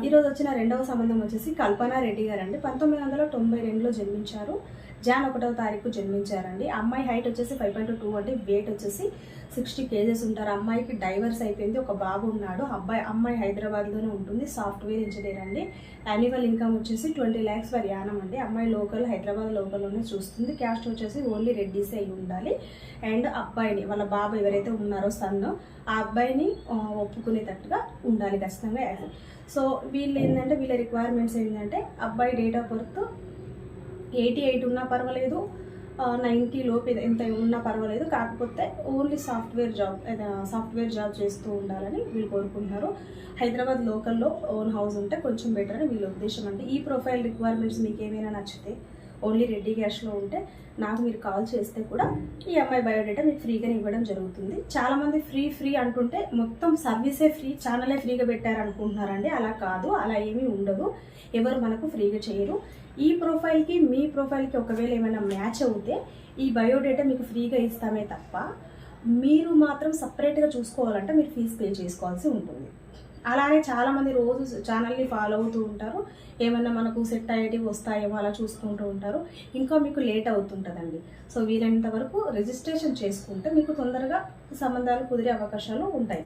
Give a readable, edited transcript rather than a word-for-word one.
ఈరోజు వచ్చిన రెండవ సంబంధం వచ్చేసి కల్పన రెడ్డి గారండి. 1992లో జన్మించారు. జాన్ 1వ తారీఖు జన్మించారండి. అమ్మాయి హైట్ వచ్చేసి 5.2 అంటే వెయిట్ వచ్చేసి 60 kgs ఉంటారు. అమ్మాయికి డైవర్స్ అయిపోయింది, ఒక బాబు ఉన్నాడు. అమ్మాయి హైదరాబాద్లోనే ఉంటుంది, సాఫ్ట్వేర్ ఇంజనీర్ అండి. యాన్యువల్ ఇన్కమ్ వచ్చేసి 20 lakhs పర్ యానం అండి. అమ్మాయి హైదరాబాద్ లోకల్లోనే చూస్తుంది. క్యాస్ట్ వచ్చేసి ఓన్లీ రెడ్డీసే అయి ఉండాలి. అండ్ అబ్బాయిని, వాళ్ళ బాబు ఎవరైతే ఉన్నారో సన్, ఆ అబ్బాయిని ఒప్పుకునేటట్టుగా ఉండాలి ఖచ్చితంగా. సో వీళ్ళు ఏంటంటే, వీళ్ళ రిక్వైర్మెంట్స్ ఏంటంటే, అబ్బాయి డేట్ ఆఫ్ బర్త్ 88 ఉన్నా పర్వాలేదు, 90 లోపు ఎంత ఉన్నా పర్వాలేదు, కాకపోతే ఓన్లీ సాఫ్ట్వేర్ జాబ్ చేస్తూ ఉండాలని వీళ్ళు కోరుకుంటున్నారు. హైదరాబాద్ లోకల్లో ఓన్ హౌస్ ఉంటే కొంచెం బెటర్ అని వీళ్ళ ఉద్దేశం అండి. ఈ ప్రొఫైల్ రిక్వైర్మెంట్స్ మీకు ఏమైనా నచ్చితే, ఓన్లీ రెడ్డి క్యాష్లో ఉంటే నాకు మీరు కాల్ చేస్తే కూడా ఈ అమ్మాయి బయోడేటా మీకు ఫ్రీగా ఇవ్వడం జరుగుతుంది. చాలామంది ఫ్రీ అంటుంటే మొత్తం సర్వీసే ఫ్రీ, ఛానలే ఫ్రీగా పెట్టారనుకుంటున్నారండి. అలా కాదు, అలా ఏమీ ఉండదు. ఎవరు మనకు ఫ్రీగా చేయరు. ఈ ప్రొఫైల్కి మీ ప్రొఫైల్కి ఒకవేళ ఏమైనా మ్యాచ్ అవుతే ఈ బయోడేటా మీకు ఫ్రీగా ఇస్తామే తప్ప, మీరు మాత్రం సపరేట్గా చూసుకోవాలంటే మీరు ఫీజు పే చేసుకోవాల్సి ఉంటుంది. అలానే చాలామంది రోజు ఛానల్ని ఫాలో అవుతూ ఉంటారు. ఏమన్నా మనకు సెట్ అయ్యేటివి వస్తాయేమో అలా చూసుకుంటూ ఉంటారు. ఇంకా మీకు లేట్ అవుతుంటుందండి. సో వీలైనంత వరకు రిజిస్ట్రేషన్ చేసుకుంటే మీకు తొందరగా సంబంధాలు కుదిరే అవకాశాలు ఉంటాయి.